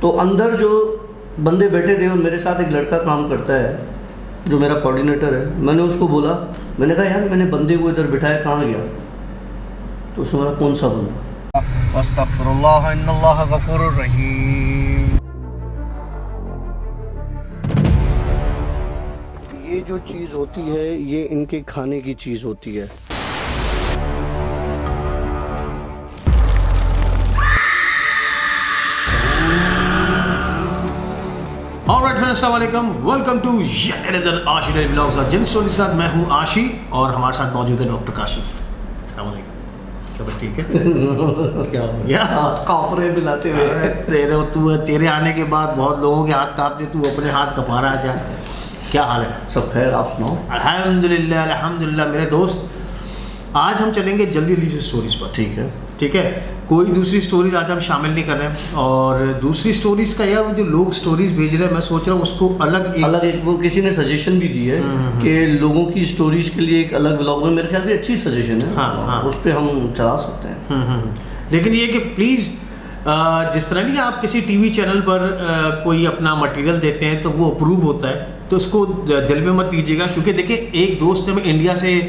तो अंदर जो बंदे बैठे थे और मेरे साथ एक लड़का काम करता है जो मेरा कोऑर्डिनेटर है, मैंने उसको बोला, मैंने कहा यार मैंने बंदे को इधर बिठाया, कहाँ गया? तो उसने बोला कौन सा बंदा? अस्तगफिरुल्लाह इन्नल्लाह गफूरुर रहीम। ये जो चीज़ होती है ये इनके खाने की चीज़ होती है। ऑलराइट फ्रेंड्स, अस्सलाम वालेकुम, वेलकम टू येट अनदर आशी डेली व्लॉग्स और जिन स्टोरी के साथ मैं हूं आशी और हमारे साथ मौजूद है डॉक्टर काशिफ। अस्सलाम वालेकुम। सब ठीक है? क्या हो गया? कापरे मिलाते हुए तेरे आने के बाद बहुत लोगों के हाथ कांपते, तू अपने हाथ कपा रहा है। क्या हाल है? सब खैर, आप सुनाओ। अल्हम्दुलिल्लाह अल्हम्दुलिल्लाह। मेरे दोस्त, आज हम चलेंगे जल्दी जल्दी से स्टोरीज पर। ठीक है, ठीक है। कोई दूसरी स्टोरीज आज हम शामिल नहीं कर रहे हैं। और दूसरी स्टोरीज का यार, जो लोग स्टोरीज भेज रहे हैं, मैं सोच रहा हूँ उसको अलग एक वो किसी ने सजेशन भी दी है कि लोगों की स्टोरीज के लिए एक अलग व्लॉग में, मेरे ख्याल से अच्छी सजेशन है। हाँ। उस पर हम चला सकते हैं। लेकिन ये कि प्लीज़ जिस तरह नहीं आप किसी टीवी चैनल पर कोई अपना मटेरियल देते हैं तो वो अप्रूव होता है, तो उसको दिल में मत लीजिएगा। क्योंकि देखिए, एक दोस्त ने हमें इंडिया से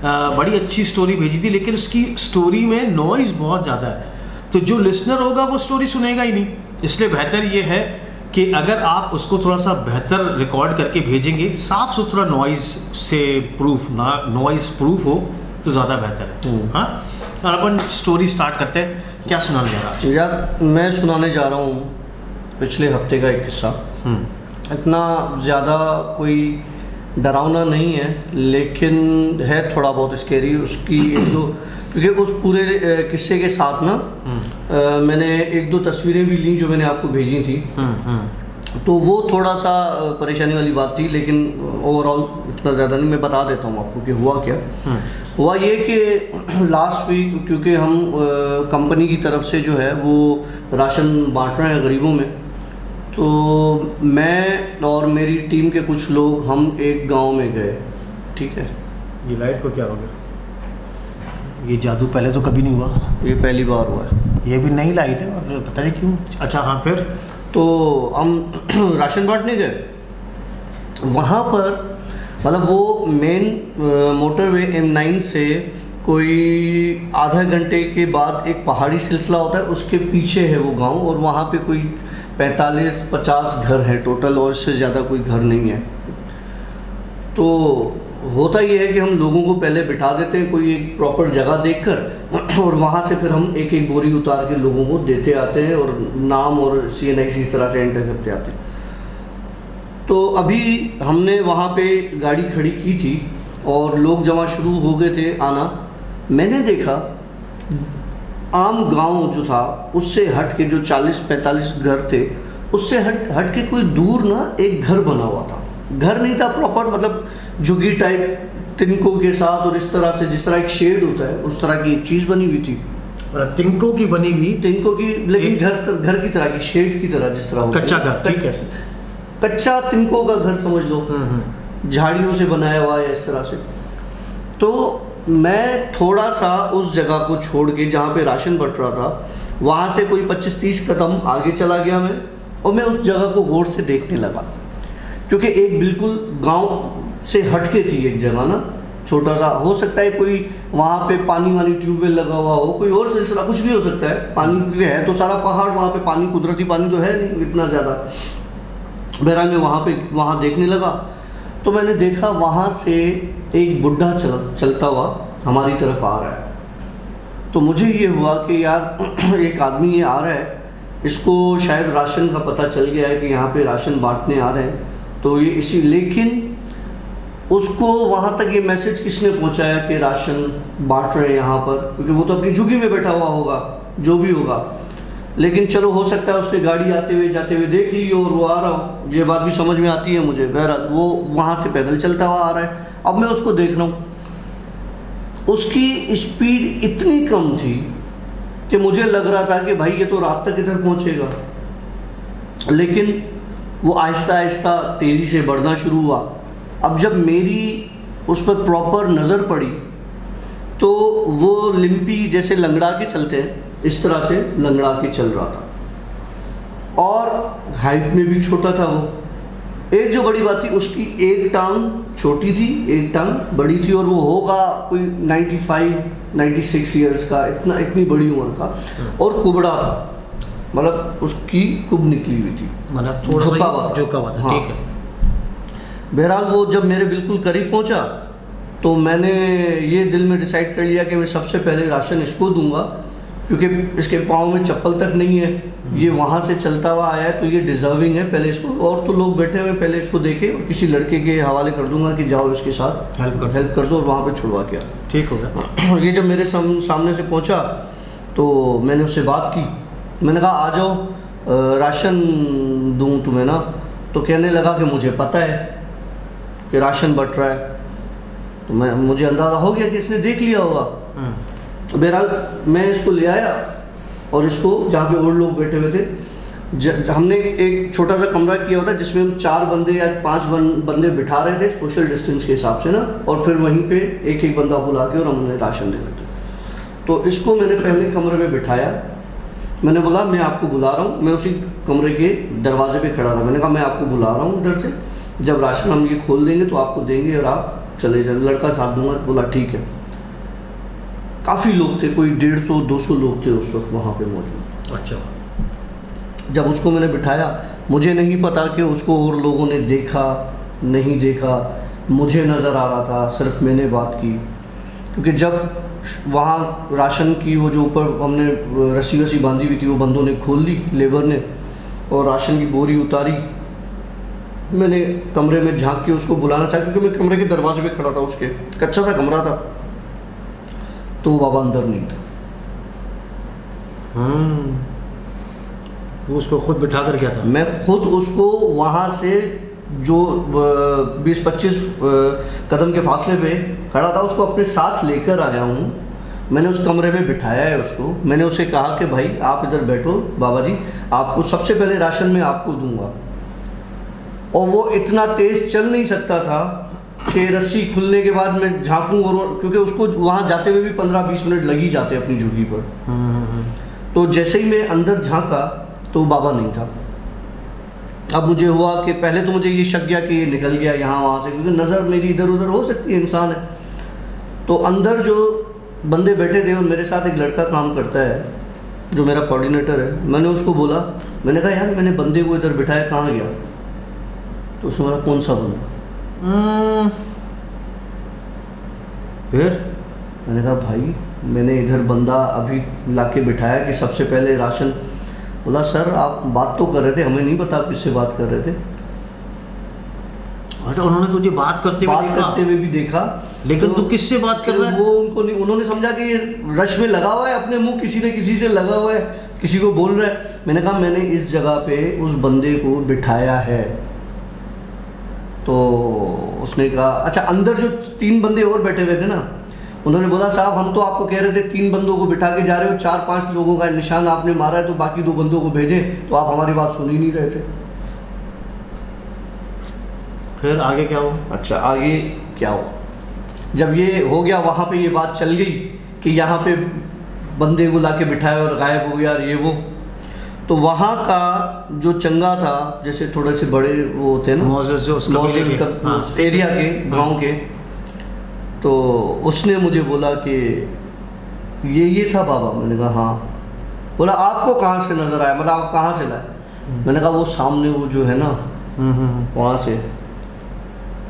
बड़ी अच्छी स्टोरी भेजी थी, लेकिन उसकी स्टोरी में नॉइज़ बहुत ज़्यादा है, तो जो लिसनर होगा वो स्टोरी सुनेगा ही नहीं। इसलिए बेहतर ये है कि अगर आप उसको थोड़ा सा बेहतर रिकॉर्ड करके भेजेंगे, साफ़ सुथरा नॉइज़ से प्रूफ ना, नॉइज़ प्रूफ हो तो ज़्यादा बेहतर है। हाँ, और अपन स्टोरी स्टार्ट करते हैं। क्या सुनाने जा रहा है? यार मैं सुनाने जा रहा हूँ पिछले हफ्ते का एक किस्सा। इतना ज़्यादा कोई डरावना नहीं है, लेकिन है थोड़ा बहुत स्केरी। उसकी एक दो, क्योंकि उस पूरे किस्से के साथ ना मैंने एक दो तस्वीरें भी ली जो मैंने आपको भेजी थी। तो वो थोड़ा सा परेशानी वाली बात थी, लेकिन ओवरऑल इतना ज़्यादा नहीं। मैं बता देता हूँ आपको कि हुआ क्या। हुआ ये कि लास्ट वीक, क्योंकि हम कंपनी की तरफ से जो है वो राशन बांट रहे हैं गरीबों में, तो मैं और मेरी टीम के कुछ लोग हम एक गांव में गए। ठीक है। ये लाइट को क्या हो गया? ये जादू पहले तो कभी नहीं हुआ, ये पहली बार हुआ है। ये भी नई लाइट है और पता नहीं क्यों। अच्छा हाँ, फिर तो हम राशन बांटने गए। वहाँ पर मतलब वो मेन मोटरवे M9 से कोई आधा घंटे के बाद एक पहाड़ी सिलसिला होता है, उसके पीछे है वो गांव, और वहाँ पे कोई 45-50 घर हैं टोटल, और इससे ज़्यादा कोई घर नहीं है। तो होता ये है कि हम लोगों को पहले बिठा देते हैं कोई एक प्रॉपर जगह देखकर, और वहाँ से फिर हम एक एक बोरी उतार के लोगों को देते आते हैं, और नाम और CNI इस तरह से एंटर करते आते हैं। तो अभी हमने वहाँ पे गाड़ी खड़ी की थी और लोग जमा शुरू हो गए थे आना। मैंने देखा आम गांव जो था उससे हट के जो 40-45 घर थे, उससे हट के कोई दूर ना एक घर बना हुआ था। घर नहीं था प्रॉपर, मतलब झुग्गी टाइप तिनकों के साथ, और इस तरह से जिस तरह एक शेड होता है उस तरह की एक चीज़ बनी हुई थी। तिनकों की बनी हुई, तिनकों की, लेकिन घर की तरह की, शेड की तरह, जिस तरह कच्चा घर। ठीक है, कच्चा तिनकों का घर समझ लो, झाड़ियों से बनाया हुआ है इस तरह से। तो मैं थोड़ा सा उस जगह को छोड़ के जहाँ पे राशन बट रहा था, वहाँ से कोई 25-30 कदम आगे चला गया मैं, और मैं उस जगह को गौर से देखने लगा। क्योंकि एक बिल्कुल गांव से हटके थी एक जगह ना, छोटा सा, हो सकता है कोई वहाँ पे पानी वाली ट्यूबवेल लगा हुआ हो, कोई और सिलसिला, कुछ भी हो सकता है। पानी क्योंकि है तो सारा पहाड़, वहाँ पे पानी, कुदरती पानी तो है नहीं इतना ज़्यादा। बहरहाल मैं वहाँ देखने लगा, तो मैंने देखा वहाँ से एक बुढ़ा चलता हुआ हमारी तरफ आ रहा है। तो मुझे ये हुआ कि यार एक आदमी ये आ रहा है, इसको शायद राशन का पता चल गया है कि यहाँ पे राशन बांटने आ रहे हैं, तो ये इसी, लेकिन उसको वहाँ तक ये मैसेज किसने पहुँचाया कि राशन बांट रहे हैं यहाँ पर, क्योंकि वो तो अपनी झुग्गी में बैठा हुआ होगा, जो भी होगा। लेकिन चलो, हो सकता है उसने गाड़ी आते हुए जाते हुए देख ली और वो आ रहा हो, ये बात भी समझ में आती है मुझे। बहरहाल वो वहाँ से पैदल चलता हुआ आ रहा है। अब मैं उसको देख रहा हूँ, उसकी स्पीड इतनी कम थी कि मुझे लग रहा था कि भाई ये तो रात तक इधर पहुँचेगा, लेकिन वो आहिस्ता आहिस्ता तेज़ी से बढ़ना शुरू हुआ। अब जब मेरी उस पर प्रॉपर नज़र पड़ी तो वो लिम्पी जैसे लंगड़ा के चलते हैं, इस तरह से लंगड़ा के चल रहा था। और हाइट में भी छोटा था वो। एक जो बड़ी बात थी, उसकी एक टांग छोटी थी, एक टांग बड़ी थी, और वो होगा कोई 95-96 ईयर्स का, इतनी बड़ी उम्र का, और कुबड़ा था, मतलब उसकी कुब निकली हुई थी, मतलब थोड़ा सा झुका हुआ था। हाँ। ठीक है। बहरहाल वो जब मेरे बिल्कुल करीब पहुंचा तो मैंने ये दिल में डिसाइड कर लिया कि मैं सबसे पहले राशन इसको दूंगा, क्योंकि इसके पाँव में चप्पल तक नहीं है, ये वहाँ से चलता हुआ आया है, तो ये डिजर्विंग है पहले इसको, और तो लोग बैठे हुए पहले इसको देखे, और किसी लड़के के हवाले कर दूंगा कि जाओ इसके साथ हेल्प कर दो और वहाँ पे छुड़वा के आ। ठीक हो गया। ये जब मेरे सामने से पहुँचा तो मैंने उससे बात की, मैंने कहा आ जाओ राशन दूँ तुम्हें ना, तो कहने लगा कि मुझे पता है कि राशन बट रहा है। तो मुझे अंदाज़ा हो गया कि इसने देख लिया होगा। बहरहाल मैं इसको ले आया और इसको जहाँ पे और लोग बैठे हुए थे, हमने एक छोटा सा कमरा किया हुआ था जिसमें हम 4 बंदे या 5 बंदे बिठा रहे थे सोशल डिस्टेंस के हिसाब से ना, और फिर वहीं पे एक एक बंदा बुला के और हमने राशन दे रहे थे। तो इसको मैंने पहले कमरे में बिठाया, मैंने बोला मैं आपको बुला रहा हूँ, मैं उसी कमरे के दरवाजे पे खड़ा था, मैंने कहा मैं आपको बुला रहा हूँ उधर से, जब राशन हम ये खोल देंगे तो आपको देंगे और आप चले जाए, लड़का साथ दूंगा। बोला ठीक है। काफ़ी लोग थे, कोई 150-200 लोग थे उस वक्त वहाँ पे मौजूद। अच्छा। जब उसको मैंने बिठाया, मुझे नहीं पता कि उसको और लोगों ने देखा नहीं देखा, मुझे नज़र आ रहा था, सिर्फ मैंने बात की, क्योंकि जब वहाँ राशन की वो जो ऊपर हमने रस्सी वस्सी बांधी हुई थी वो बंदों ने खोल दी, लेबर ने, और राशन की बोरी उतारी। मैंने कमरे में झांक के उसको बुलाना चाहा, क्योंकि मैं कमरे के दरवाजे पे खड़ा था, उसके कच्चा सा कमरा था, तो वो बाबा अंदर नहीं था। वो उसको खुद बिठा कर गया था? मैं खुद उसको वहाँ से जो 20-25 कदम के फासले पे खड़ा था उसको अपने साथ लेकर आया हूँ। मैंने उस कमरे में बिठाया है उसको, मैंने उसे कहा कि भाई आप इधर बैठो बाबा जी, आपको सबसे पहले राशन में आपको दूंगा। और वो इतना तेज़ चल नहीं सकता था कि रस्सी खुलने के बाद मैं झांकूं, और क्योंकि उसको वहाँ जाते हुए भी 15-20 मिनट लग ही जाते अपनी झुग्गी पर। तो जैसे ही मैं अंदर झांका तो बाबा नहीं था। अब मुझे हुआ कि पहले तो मुझे ये शक गया कि ये निकल गया यहाँ वहाँ से, क्योंकि नज़र मेरी इधर उधर हो सकती है, इंसान है। तो अंदर जो बंदे बैठे थे और मेरे साथ एक लड़का काम करता है जो मेरा कोऑर्डिनेटर है, मैंने उसको बोला, मैंने कहा यार मैंने बंदे को इधर बिठाया, कहाँ गया? तो उसने बोला कौन सा बंदा? फिर मैंने कहा भाई मैंने इधर बंदा अभी लाके बिठाया कि सबसे पहले राशन। बोला सर आप बात तो कर रहे थे, हमें नहीं पता आप किससे बात कर रहे थे। अच्छा, उन्होंने तुझे बात करते हुए भी देखा, लेकिन तू किससे बात कर रहा है? वो उनको नहीं, उन्होंने समझा कि ये रश में लगा हुआ है, अपने मुंह किसी न किसी से लगा हुआ है, किसी को बोल रहा है। मैंने कहा मैंने इस जगह पे उस बंदे को बिठाया है। तो उसने कहा अच्छा, अंदर जो 3 बंदे और बैठे हुए थे ना, उन्होंने बोला साहब हम तो आपको कह रहे थे 3 बंदों को बिठा के जा रहे हो, 4-5 लोगों का निशान आपने मारा है, तो बाकी 2 बंदों को भेजें, तो आप हमारी बात सुन ही नहीं रहे थे। फिर आगे क्या हुआ? अच्छा आगे क्या हुआ, जब ये हो गया वहाँ पे ये बात चल गई कि यहाँ पे बंदे को लाके बिठाया और गायब हो गया ये वो, तो वहाँ का जो चंगा था, जैसे थोड़े से बड़े वो होते हैं ना, जो उस एरिया के गांव के, तो उसने मुझे बोला कि ये था बाबा। मैंने कहा हाँ। बोला आपको कहाँ से नज़र आया, मतलब आप कहाँ से लाए? मैंने कहा वो सामने वो जो है ना वहाँ से।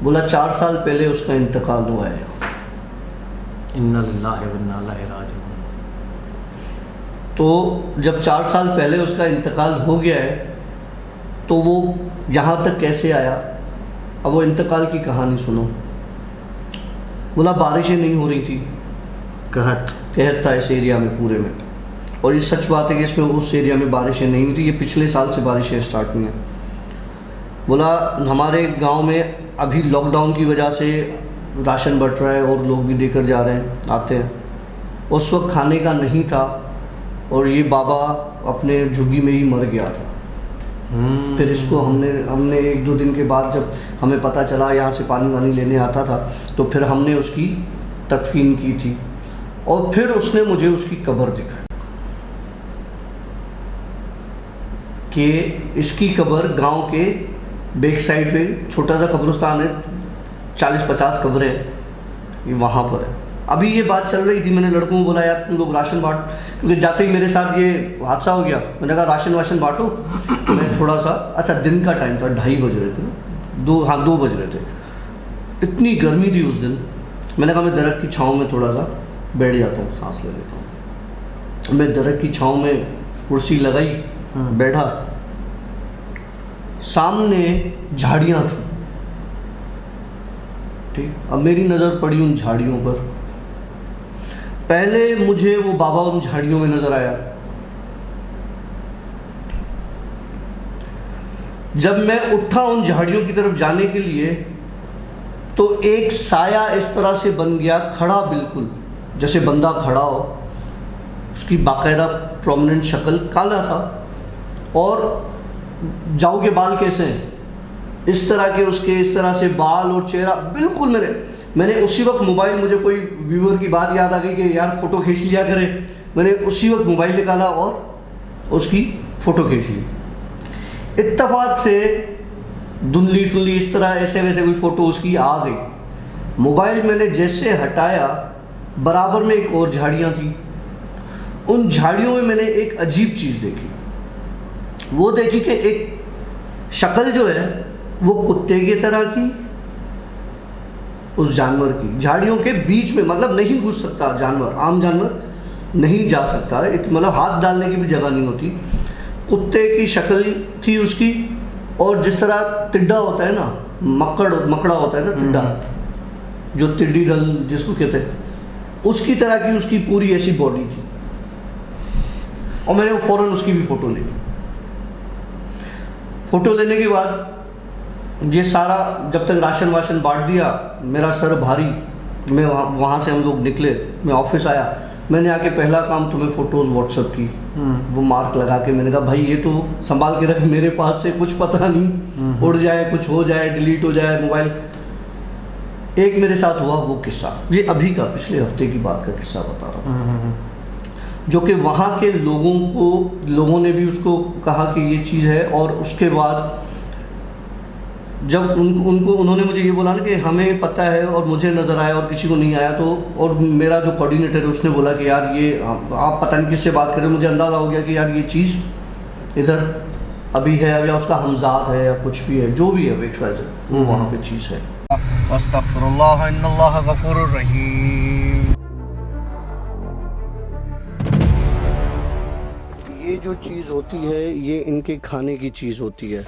बोला 4 साल पहले उसका इंतकाल हुआ है। इन्ना लिल्लाहि व इन्ना इलैहि राजिऊन। तो जब 4 साल पहले उसका इंतकाल हो गया है तो वो यहाँ तक कैसे आया? अब वो इंतकाल की कहानी सुनो। बोला बारिशें नहीं हो रही थी, कहत था इस एरिया में पूरे में, और ये सच बात है कि इसमें उस एरिया में बारिशें नहीं हुई थी, ये पिछले साल से बारिशें स्टार्ट हुई हैं। बोला हमारे गांव में अभी लॉकडाउन की वजह से राशन बंट रहा है और लोग भी देकर जा रहे हैं, आते हैं। उस वक्त खाने का नहीं था और ये बाबा अपने झुग्गी में ही मर गया था। फिर इसको हमने 1-2 दिन के बाद जब हमें पता चला, यहाँ से पानी वानी लेने आता था, तो फिर हमने उसकी तदफीन की थी और फिर उसने मुझे उसकी कब्र दिखाई। कि इसकी कब्र गांव के बैक साइड पे छोटा सा कब्रिस्तान है, 40-50 कब्रें हैं, ये वहाँ पर है। अभी ये बात चल रही थी, मैंने लड़कों को बोला यार तुम लोग राशन बांट, क्योंकि जाते ही मेरे साथ ये हादसा हो गया। मैंने कहा राशन वाशन बांटो। मैं थोड़ा सा, अच्छा दिन का टाइम था, 2:30 बज रहे थे, 2 बज रहे थे, इतनी गर्मी थी उस दिन। मैंने कहा मैं दरख्त की छाँव में थोड़ा सा बैठ जाता हूँ, सांस ले लेता हूँ। मैं दरख्त की छाँव में कुर्सी लगाई, बैठा, सामने झाड़ियाँ थी, ठीक। अब मेरी नज़र पड़ी उन झाड़ियों पर। पहले मुझे वो बाबा उन झाड़ियों में नजर आया। जब मैं उठा उन झाड़ियों की तरफ जाने के लिए, तो एक साया इस तरह से बन गया खड़ा, बिल्कुल जैसे बंदा खड़ा हो, उसकी बाकायदा प्रोमिनेंट शक्ल, काला सा, और जाऊ के बाल कैसे हैं, इस तरह के उसके, इस तरह से बाल और चेहरा बिल्कुल। मैंने उसी वक्त मोबाइल, मुझे कोई व्यूअर की बात याद आ गई कि यार फ़ोटो खींच लिया करे। मैंने उसी वक्त मोबाइल निकाला और उसकी फ़ोटो खींच ली। इत्तेफाक से धुंधली सुंधली इस तरह ऐसे वैसे कोई फ़ोटो उसकी आ गई। मोबाइल मैंने जैसे हटाया, बराबर में एक और झाड़ियाँ थी। उन झाड़ियों में मैंने एक अजीब चीज़ देखी। वो देखी कि एक शक्ल जो है वो कुत्ते की तरह की, उस जानवर की, झाड़ियों के बीच में, मतलब नहीं घुस सकता जानवर, आम जानवर नहीं जा सकता, मतलब हाथ डालने की भी जगह नहीं होती। कुत्ते की शक्ल थी उसकी, और जिस तरह टिड्डा होता है ना, मकड़ा होता है ना टिड्डा, जो टिड्डी दल जिसको कहते हैं, उसकी तरह की उसकी पूरी ऐसी बॉडी थी। और मैंने फौरन उसकी भी फ़ोटो ली। फ़ोटो लेने के बाद ये सारा, जब तक राशन वाशन बांट दिया, मेरा सर भारी, मैं वहाँ से हम लोग निकले, मैं ऑफिस आया, मैंने आके पहला काम तुम्हें फ़ोटोज़ व्हाट्सअप की, वो मार्क लगा के मैंने कहा भाई ये तो संभाल के रख, मेरे पास से कुछ पता नहीं, उड़ जाए, कुछ हो जाए, डिलीट हो जाए मोबाइल। एक मेरे साथ हुआ वो किस्सा, ये अभी का, पिछले हफ्ते की बात का किस्सा बता रहा हूँ, जो कि वहाँ के लोगों ने भी उसको कहा कि ये चीज़ है। और उसके बाद जब उन्होंने मुझे ये बोला ना कि हमें पता है और मुझे नज़र आया और किसी को नहीं आया, तो और मेरा जो कोऑर्डिनेटर है उसने बोला कि यार ये आप पता नहीं किससे बात कर रहे हो, मुझे अंदाज़ा हो गया कि यार ये चीज़ इधर अभी है, या उसका हमजाद है, या कुछ भी है, जो भी है वो वहाँ पे चीज़ है। अस्तगफिरुल्लाह इन्नल्लाह गफूरुर रहीम। ये जो चीज़ होती है, ये इनके खाने की चीज़ होती है।